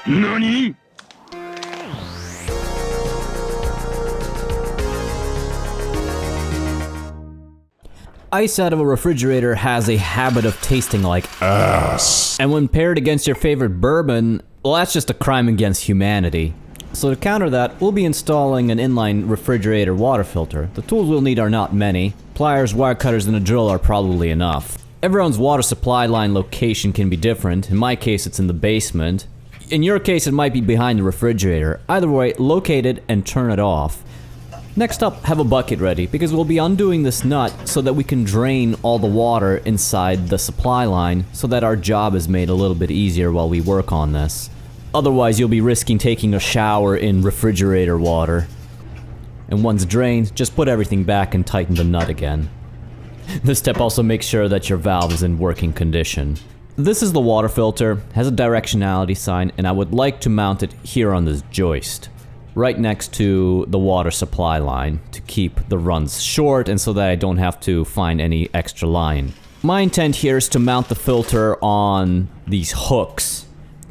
NANI?! Ice out of a refrigerator has a habit of tasting like ass. And when paired against your favorite bourbon, well, that's just a crime against humanity. So to counter that, we'll be installing an inline refrigerator water filter. The tools we'll need are not many. Pliers, wire cutters, and a drill are probably enough. Everyone's water supply line location can be different. In my case, it's in the basement. In your case, it might be behind the refrigerator. Either way, locate it and turn it off. Next up, have a bucket ready, because we'll be undoing this nut so that we can drain all the water inside the supply line so that our job is made a little bit easier while we work on this. Otherwise, you'll be risking taking a shower in refrigerator water. And once drained, just put everything back and tighten the nut again. This step also makes sure that your valve is in working condition. This is the water filter, has a directionality sign, and I would like to mount it here on this joist, right next to the water supply line to keep the runs short and so that I don't have to find any extra line. My intent here is to mount the filter on these hooks,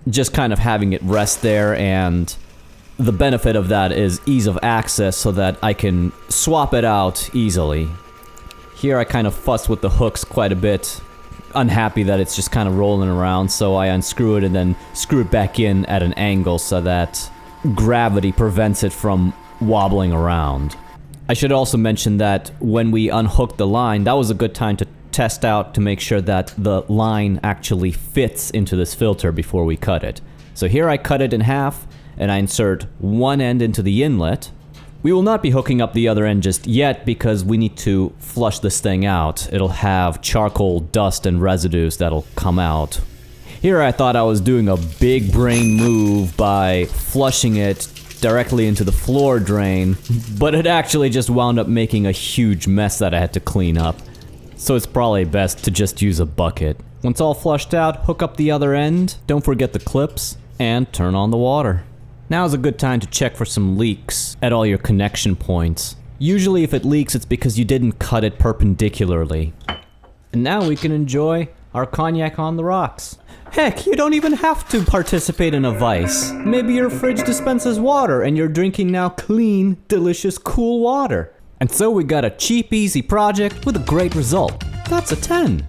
just kind of having it rest there, and the benefit of that is ease of access so that I can swap it out easily. Here I kind of fuss with the hooks quite a bit, unhappy that it's just kind of rolling around, so I unscrew it and then screw it back in at an angle so that gravity prevents it from wobbling around. I should also mention that when we unhooked the line, that was a good time to test out to make sure that the line actually fits into this filter before we cut it. So here I cut it in half and I insert one end into the inlet. We will not be hooking up the other end just yet because we need to flush this thing out. It'll have charcoal dust and residues that'll come out. Here I thought I was doing a big brain move by flushing it directly into the floor drain, but it actually just wound up making a huge mess that I had to clean up. So it's probably best to just use a bucket. Once all flushed out, hook up the other end, don't forget the clips, and turn on the water. Now is a good time to check for some leaks at all your connection points. Usually if it leaks, it's because you didn't cut it perpendicularly. And now we can enjoy our cognac on the rocks. Heck, you don't even have to participate in a vice. Maybe your fridge dispenses water and you're drinking now clean, delicious, cool water. And so we got a cheap, easy project with a great result. That's a 10.